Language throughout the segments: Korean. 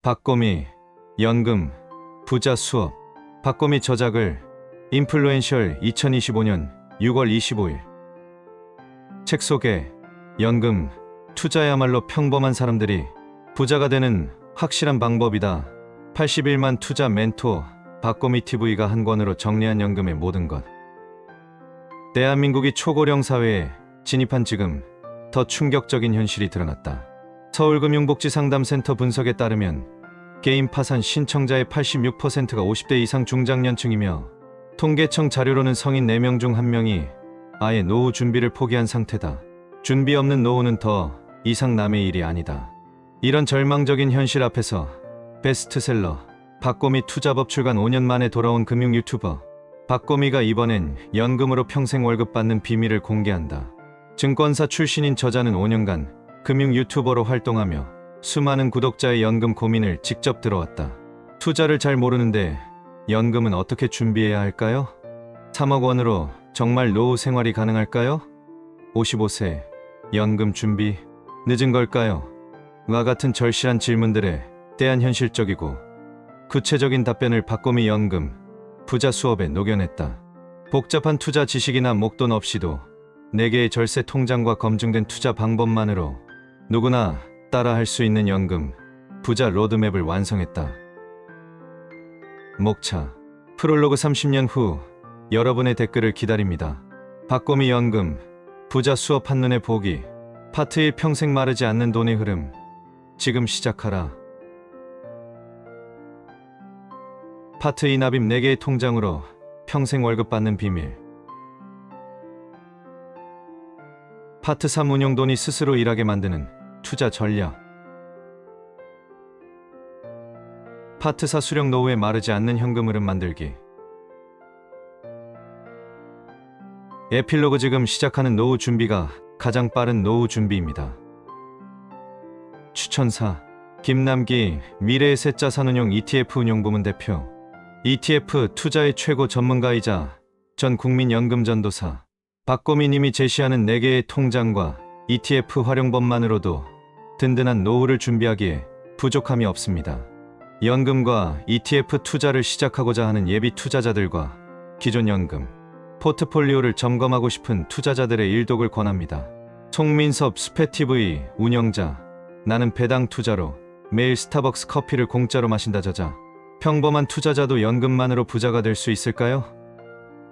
박꼬미, 연금, 부자 수업. 박꼬미 저작을 인플루엔셜 2025년 6월 25일. 책 소개. 연금, 투자야말로 평범한 사람들이 부자가 되는 확실한 방법이다. 81만 투자 멘토 박꼬미 TV가 한 권으로 정리한 연금의 모든 것. 대한민국이 초고령 사회에 진입한 지금 더 충격적인 현실이 드러났다. 서울금융복지상담센터 분석에 따르면 개인 파산 신청자의 86%가 50대 이상 중장년층이며 통계청 자료로는 성인 4명 중 1명이 아예 노후 준비를 포기한 상태다. 준비 없는 노후는 더 이상 남의 일이 아니다. 이런 절망적인 현실 앞에서 베스트셀러 박꼬미 투자법 출간 5년 만에 돌아온 금융 유튜버 박꼬미가 이번엔 연금으로 평생 월급 받는 비밀을 공개한다. 증권사 출신인 저자는 5년간 금융 유튜버로 활동하며 수많은 구독자의 연금 고민을 직접 들어왔다. 투자를 잘 모르는데 연금은 어떻게 준비해야 할까요? 3억 원으로 정말 노후 생활이 가능할까요? 55세 연금 준비 늦은 걸까요? 와 같은 절실한 질문들에 대한 현실적이고 구체적인 답변을 박꼬미 연금 부자 수업에 녹여냈다. 복잡한 투자 지식이나 목돈 없이도 4개의 절세 통장과 검증된 투자 방법만으로 누구나 따라 할 수 있는 연금 부자 로드맵을 완성했다. 목차. 프롤로그 30년 후 여러분의 댓글을 기다립니다. 박꼬미 연금 부자 수업 한눈에 보기. 파트 1 평생 마르지 않는 돈의 흐름. 지금 시작하라. 파트 2 납입 4개의 통장으로 평생 월급 받는 비밀. 파트 3 운용 돈이 스스로 일하게 만드는 투자 전략. 파트 4 수령 노후에 마르지 않는 현금 흐름 만들기. 에필로그. 지금 시작하는 노후 준비가 가장 빠른 노후 준비입니다. 추천사 김남기 미래의 셋 자산운용 ETF 운용부문 대표. ETF 투자의 최고 전문가이자 전 국민연금 전도사 박꼬미 님이 제시하는 4개의 통장과 ETF 활용법만으로도 든든한 노후를 준비하기에 부족함이 없습니다. 연금과 ETF 투자를 시작하고자 하는 예비 투자자들과 기존 연금 포트폴리오를 점검하고 싶은 투자자들의 일독을 권합니다. 송민섭 스페TV 운영자. 나는 배당 투자로 매일 스타벅스 커피를 공짜로 마신다 저자. 평범한 투자자도 연금만으로 부자가 될 수 있을까요?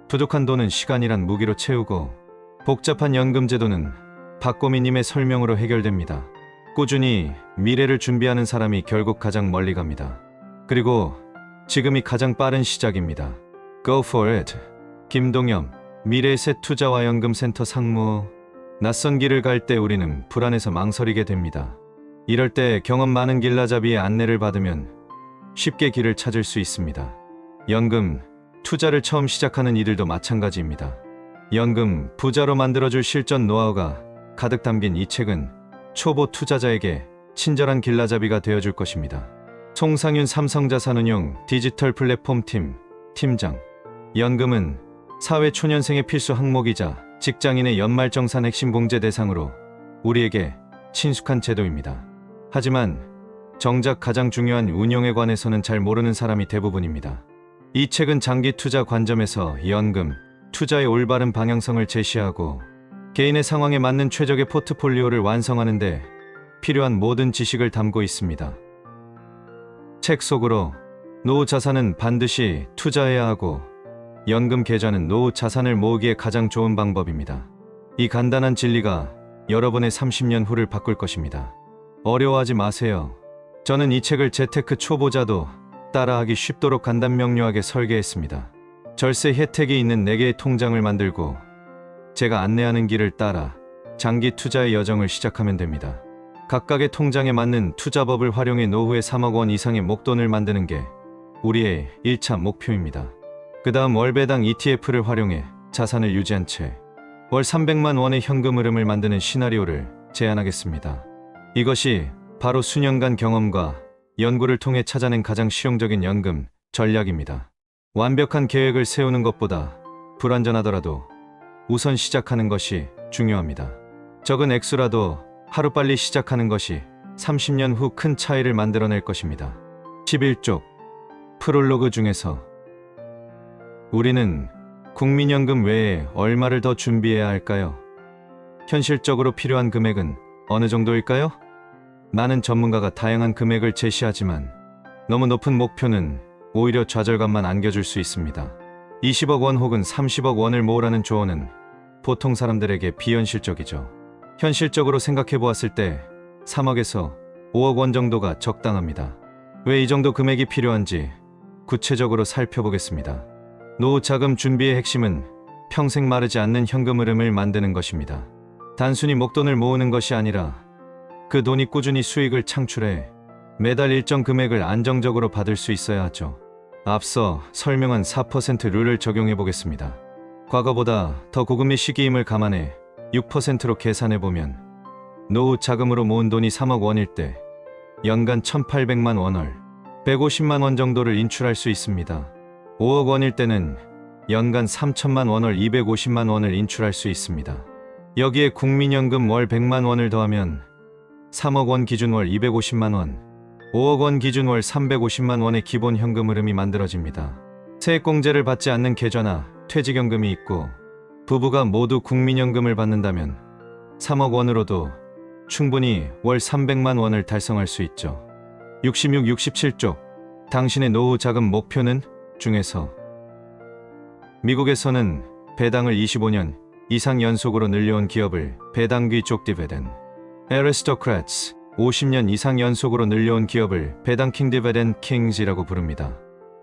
부족한 돈은 시간이란 무기로 채우고 복잡한 연금 제도는 박꼬미님의 설명으로 해결됩니다. 꾸준히 미래를 준비하는 사람이 결국 가장 멀리 갑니다. 그리고 지금이 가장 빠른 시작입니다. Go for it. 김동엽 미래의 셋 투자와 연금 센터 상무. 낯선 길을 갈 때 우리는 불안해서 망설이게 됩니다. 이럴 때 경험 많은 길라잡이의 안내를 받으면 쉽게 길을 찾을 수 있습니다. 연금 투자를 처음 시작하는 이들도 마찬가지입니다. 연금 부자로 만들어줄 실전 노하우가 가득 담긴 이 책은 초보 투자자에게 친절한 길라잡이가 되어줄 것입니다. 송상윤 삼성자산운용 디지털 플랫폼 팀장. 연금은 사회초년생의 필수 항목이자 직장인의 연말정산 핵심 공제 대상으로 우리에게 친숙한 제도입니다. 하지만 정작 가장 중요한 운용에 관해서는 잘 모르는 사람이 대부분입니다. 이 책은 장기 투자 관점에서 연금 투자의 올바른 방향성을 제시하고 개인의 상황에 맞는 최적의 포트폴리오를 완성하는 데 필요한 모든 지식을 담고 있습니다. 책 속으로 노후 자산은 반드시 투자해야 하고 연금 계좌는 노후 자산을 모으기에 가장 좋은 방법입니다. 이 간단한 진리가 여러분의 30년 후를 바꿀 것입니다. 어려워하지 마세요. 저는 이 책을 재테크 초보자도 따라하기 쉽도록 간단 명료하게 설계했습니다. 절세 혜택이 있는 4개의 통장을 만들고 제가 안내하는 길을 따라 장기 투자의 여정을 시작하면 됩니다. 각각의 통장에 맞는 투자법을 활용해 노후에 3억 원 이상의 목돈을 만드는 게 우리의 1차 목표입니다. 그 다음 월배당 ETF를 활용해 자산을 유지한 채 월 300만 원의 현금 흐름을 만드는 시나리오를 제안하겠습니다. 이것이 바로 수년간 경험과 연구를 통해 찾아낸 가장 실용적인 연금 전략입니다. 완벽한 계획을 세우는 것보다 불완전하더라도 우선 시작하는 것이 중요합니다. 적은 액수라도 하루빨리 시작하는 것이 30년 후 큰 차이를 만들어낼 것입니다. 11쪽 프롤로그 중에서 우리는 국민연금 외에 얼마를 더 준비해야 할까요? 현실적으로 필요한 금액은 어느 정도일까요? 많은 전문가가 다양한 금액을 제시하지만 너무 높은 목표는 오히려 좌절감만 안겨줄 수 있습니다. 20억 원 혹은 30억 원을 모으라는 조언은 보통 사람들에게 비현실적이죠. 현실적으로 생각해 보았을 때 3억에서 5억 원 정도가 적당합니다. 왜 이 정도 금액이 필요한지 구체적으로 살펴보겠습니다. 노후 자금 준비의 핵심은 평생 마르지 않는 현금 흐름을 만드는 것입니다. 단순히 목돈을 모으는 것이 아니라 그 돈이 꾸준히 수익을 창출해 매달 일정 금액을 안정적으로 받을 수 있어야 하죠. 앞서 설명한 4% 룰을 적용해 보겠습니다. 과거보다 더 고금리 시기임을 감안해 6%로 계산해 보면 노후 자금으로 모은 돈이 3억 원일 때 연간 1,800만 원을 150만 원 정도를 인출할 수 있습니다. 5억 원일 때는 연간 3천만 원을 250만 원을 인출할 수 있습니다. 여기에 국민연금 월 100만 원을 더하면 3억 원 기준 월 250만 원, 5억 원 기준 월 350만 원의 기본 현금 흐름이 만들어집니다. 세액공제를 받지 않는 계좌나 퇴직연금이 있고 부부가 모두 국민연금을 받는다면 3억 원으로도 충분히 월 300만 원을 달성할 수 있죠. 66, 67쪽 당신의 노후 자금 목표는 중에서 미국에서는 배당을 25년 이상 연속으로 늘려온 기업을 배당귀족 디비덴드, Aristocrats 50년 이상 연속으로 늘려온 기업을 배당킹 디비덴드 킹즈라고 부릅니다.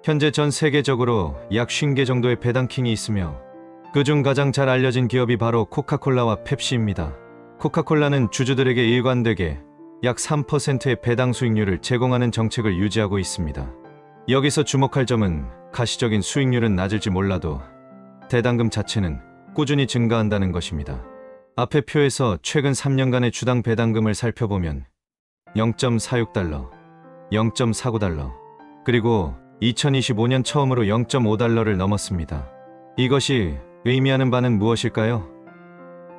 현재 전 세계적으로 약 50개 정도의 배당킹이 있으며 그중 가장 잘 알려진 기업이 바로 코카콜라와 펩시입니다. 코카콜라는 주주들에게 일관되게 약 3%의 배당 수익률을 제공하는 정책을 유지하고 있습니다. 여기서 주목할 점은 가시적인 수익률은 낮을지 몰라도 배당금 자체는 꾸준히 증가한다는 것입니다. 앞의 표에서 최근 3년간의 주당 배당금을 살펴보면 0.46달러, 0.49달러, 그리고 2025년 처음으로 0.5달러를 넘었습니다. 이것이 의미하는 바는 무엇일까요?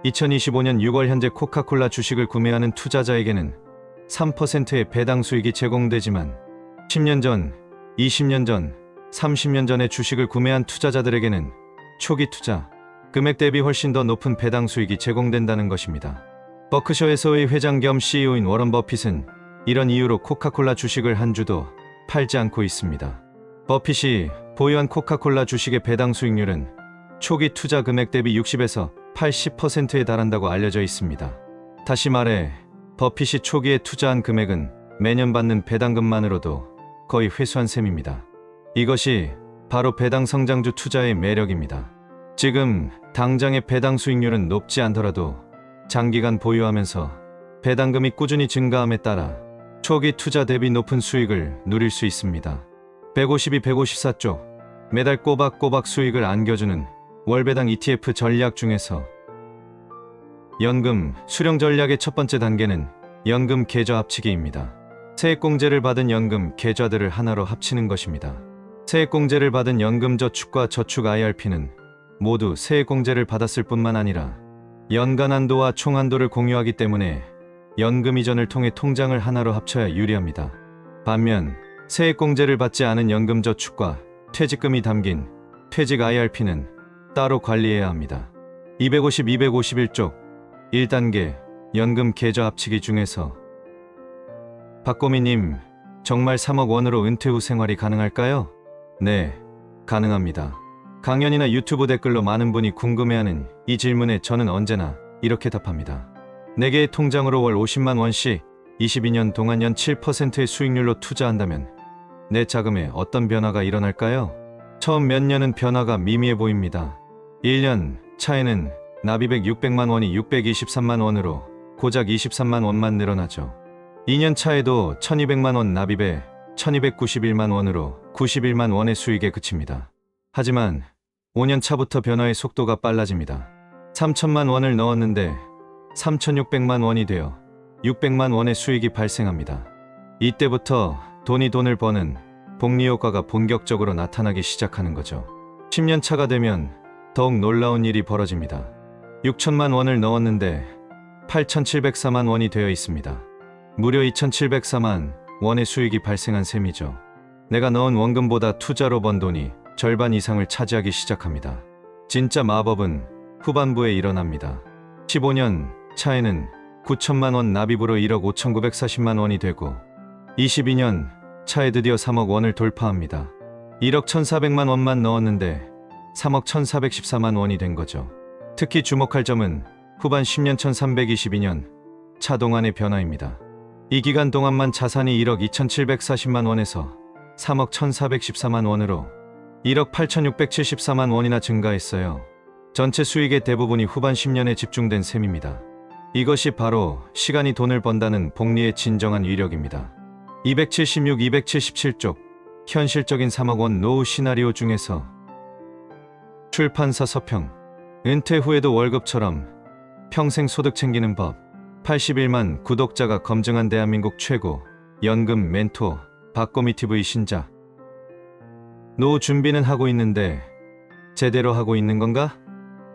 2025년 6월 현재 코카콜라 주식을 구매하는 투자자에게는 3%의 배당 수익이 제공되지만 10년 전, 20년 전, 30년 전에 주식을 구매한 투자자들에게는 초기 투자 금액 대비 훨씬 더 높은 배당 수익이 제공된다는 것입니다. 버크셔에서의 회장 겸 CEO인 워런 버핏은 이런 이유로 코카콜라 주식을 한 주도 팔지 않고 있습니다. 버핏이 보유한 코카콜라 주식의 배당 수익률은 초기 투자 금액 대비 60에서 80%에 달한다고 알려져 있습니다. 다시 말해 버핏이 초기에 투자한 금액은 매년 받는 배당금만으로도 거의 회수한 셈입니다. 이것이 바로 배당 성장주 투자의 매력입니다. 지금 당장의 배당 수익률은 높지 않더라도 장기간 보유하면서 배당금이 꾸준히 증가함에 따라 초기 투자 대비 높은 수익을 누릴 수 있습니다. 152, 154쪽 매달 꼬박꼬박 수익을 안겨주는 월배당 ETF 전략 중에서 연금 수령 전략의 첫 번째 단계는 연금 계좌 합치기입니다. 세액공제를 받은 연금 계좌들을 하나로 합치는 것입니다. 세액공제를 받은 연금저축과 저축 IRP는 모두 세액공제를 받았을 뿐만 아니라 연간 한도와 총한도를 공유하기 때문에 연금 이전을 통해 통장을 하나로 합쳐야 유리합니다. 반면 세액공제를 받지 않은 연금저축과 퇴직금이 담긴 퇴직 IRP는 따로 관리해야 합니다. 250, 251쪽 1단계 연금 계좌 합치기 중에서 박고미님, 정말 3억 원으로 은퇴 후 생활이 가능할까요? 네, 가능합니다. 강연이나 유튜브 댓글로 많은 분이 궁금해하는 이 질문에 저는 언제나 이렇게 답합니다. 4개의 통장으로 월 50만 원씩 22년 동안 연 7%의 수익률로 투자한다면 내 자금에 어떤 변화가 일어날까요? 처음 몇 년은 변화가 미미해 보입니다. 1년 차에는 납입액 600만 원이 623만 원으로 고작 23만 원만 늘어나죠. 2년 차에도 1200만 원 납입에 1291만 원으로 91만 원의 수익에 그칩니다. 하지만 5년 차부터 변화의 속도가 빨라집니다. 3천만 원을 넣었는데 3600만 원이 되어 600만 원의 수익이 발생합니다. 이때부터 돈이 돈을 버는 복리효과가 본격적으로 나타나기 시작하는 거죠. 10년 차가 되면 더욱 놀라운 일이 벌어집니다. 6천만 원을 넣었는데 8704만 원이 되어 있습니다. 무려 2,704만 원의 수익이 발생한 셈이죠. 내가 넣은 원금보다 투자로 번 돈이 절반 이상을 차지하기 시작합니다. 진짜 마법은 후반부에 일어납니다. 15년 차에는 9천만 원 납입으로 1억 5,940만 원이 되고 22년 차에 드디어 3억 원을 돌파합니다. 1억 1,400만 원만 넣었는데 3억 1,414만 원이 된 거죠. 특히 주목할 점은 후반 10년 1,322년 차 동안의 변화입니다. 이 기간 동안만 자산이 1억 2,740만 원에서 3억 1,414만 원으로 1억 8,674만 원이나 증가했어요. 전체 수익의 대부분이 후반 10년에 집중된 셈입니다. 이것이 바로 시간이 돈을 번다는 복리의 진정한 위력입니다. 276, 277쪽 현실적인 3억 원 노후 시나리오 중에서 출판사 서평, 은퇴 후에도 월급처럼 평생 소득 챙기는 법, 81만 구독자가 검증한 대한민국 최고 연금 멘토 박고미TV 신작. 노후 준비는 하고 있는데 제대로 하고 있는 건가?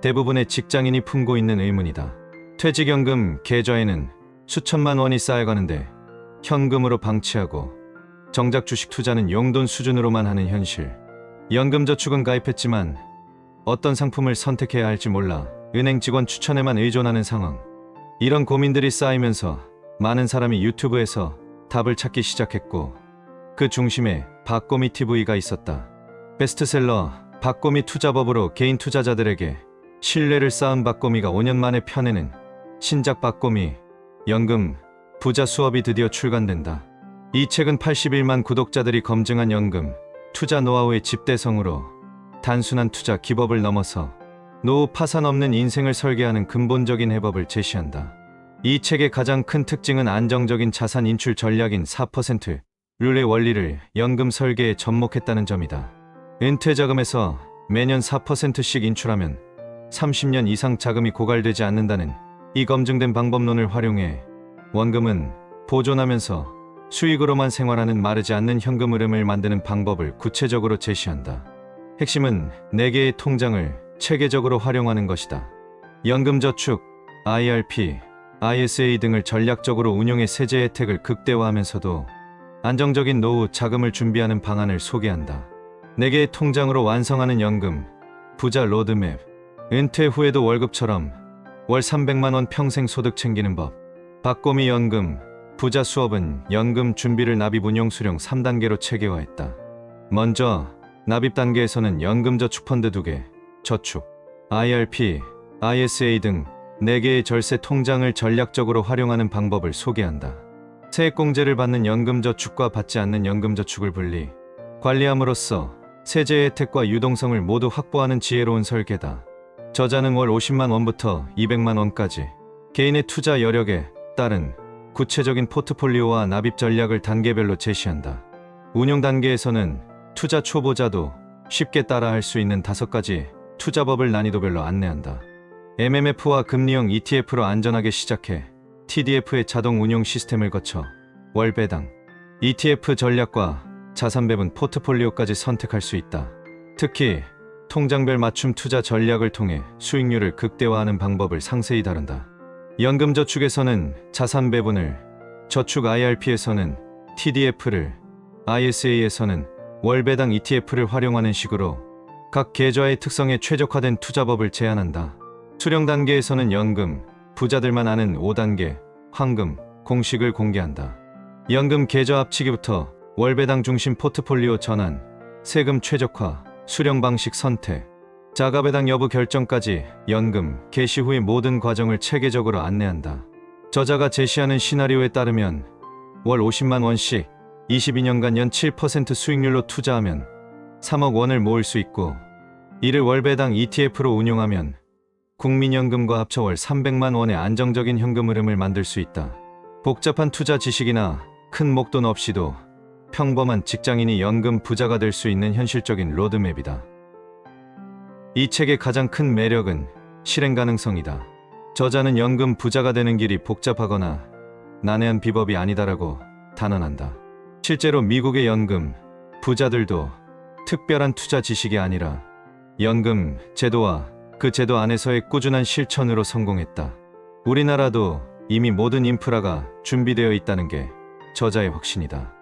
대부분의 직장인이 품고 있는 의문이다. 퇴직연금 계좌에는 수천만 원이 쌓여가는데 현금으로 방치하고 정작 주식 투자는 용돈 수준으로만 하는 현실. 연금저축은 가입했지만 어떤 상품을 선택해야 할지 몰라 은행 직원 추천에만 의존하는 상황. 이런 고민들이 쌓이면서 많은 사람이 유튜브에서 답을 찾기 시작했고 그 중심에 박고미TV가 있었다. 베스트셀러 박고미 투자법으로 개인 투자자들에게 신뢰를 쌓은 박고미가 5년 만에 펴내는 신작 박고미 연금 부자 수업이 드디어 출간된다. 이 책은 81만 구독자들이 검증한 연금 투자 노하우의 집대성으로 단순한 투자 기법을 넘어서 노후 파산 없는 인생을 설계하는 근본적인 해법을 제시한다. 이 책의 가장 큰 특징은 안정적인 자산 인출 전략인 4% 룰의 원리를 연금 설계에 접목했다는 점이다. 은퇴 자금에서 매년 4%씩 인출하면 30년 이상 자금이 고갈되지 않는다는 이 검증된 방법론을 활용해 원금은 보존하면서 수익으로만 생활하는 마르지 않는 현금 흐름을 만드는 방법을 구체적으로 제시한다. 핵심은 4개의 통장을 체계적으로 활용하는 것이다. 연금저축, IRP, ISA 등을 전략적으로 운용해 세제 혜택을 극대화하면서도 안정적인 노후 자금을 준비하는 방안을 소개한다. 4개의 통장으로 완성하는 연금 부자 로드맵, 은퇴 후에도 월급처럼 월 300만 원 평생 소득 챙기는 법. 박고미 연금 부자 수업은 연금 준비를 납입 운용 수령 3단계로 체계화했다. 먼저 납입 단계에서는 연금저축펀드 2개, 저축, IRP, ISA 등 4개의 절세 통장을 전략적으로 활용하는 방법을 소개한다. 세액공제를 받는 연금저축과 받지 않는 연금저축을 분리, 관리함으로써 세제 혜택과 유동성을 모두 확보하는 지혜로운 설계다. 저자는 월 50만 원부터 200만 원까지 개인의 투자 여력에 따른 구체적인 포트폴리오와 납입 전략을 단계별로 제시한다. 운용 단계에서는 투자 초보자도 쉽게 따라할 수 있는 5가지 투자법을 난이도별로 안내한다. MMF와 금리형 ETF로 안전하게 시작해 TDF의 자동 운용 시스템을 거쳐 월 배당, ETF 전략과 자산 배분 포트폴리오까지 선택할 수 있다. 특히 통장별 맞춤 투자 전략을 통해 수익률을 극대화하는 방법을 상세히 다룬다. 연금저축에서는 자산 배분을, 저축 IRP에서는 TDF를, ISA에서는 월배당 ETF를 활용하는 식으로 각 계좌의 특성에 최적화된 투자법을 제안한다. 수령 단계에서는 연금, 부자들만 아는 5단계, 황금, 공식을 공개한다. 연금 계좌 합치기부터 월배당 중심 포트폴리오 전환, 세금 최적화, 수령 방식 선택, 자가배당 여부 결정까지 연금 개시 후의 모든 과정을 체계적으로 안내한다. 저자가 제시하는 시나리오에 따르면 월 50만 원씩 22년간 연 7% 수익률로 투자하면 3억 원을 모을 수 있고, 이를 월배당 ETF로 운용하면 국민연금과 합쳐 월 300만 원의 안정적인 현금 흐름을 만들 수 있다. 복잡한 투자 지식이나 큰 목돈 없이도 평범한 직장인이 연금 부자가 될 수 있는 현실적인 로드맵이다. 이 책의 가장 큰 매력은 실행 가능성이다. 저자는 연금 부자가 되는 길이 복잡하거나 난해한 비법이 아니다라고 단언한다. 실제로 미국의 연금 부자들도 특별한 투자 지식이 아니라 연금 제도와 그 제도 안에서의 꾸준한 실천으로 성공했다. 우리나라도 이미 모든 인프라가 준비되어 있다는 게 저자의 확신이다.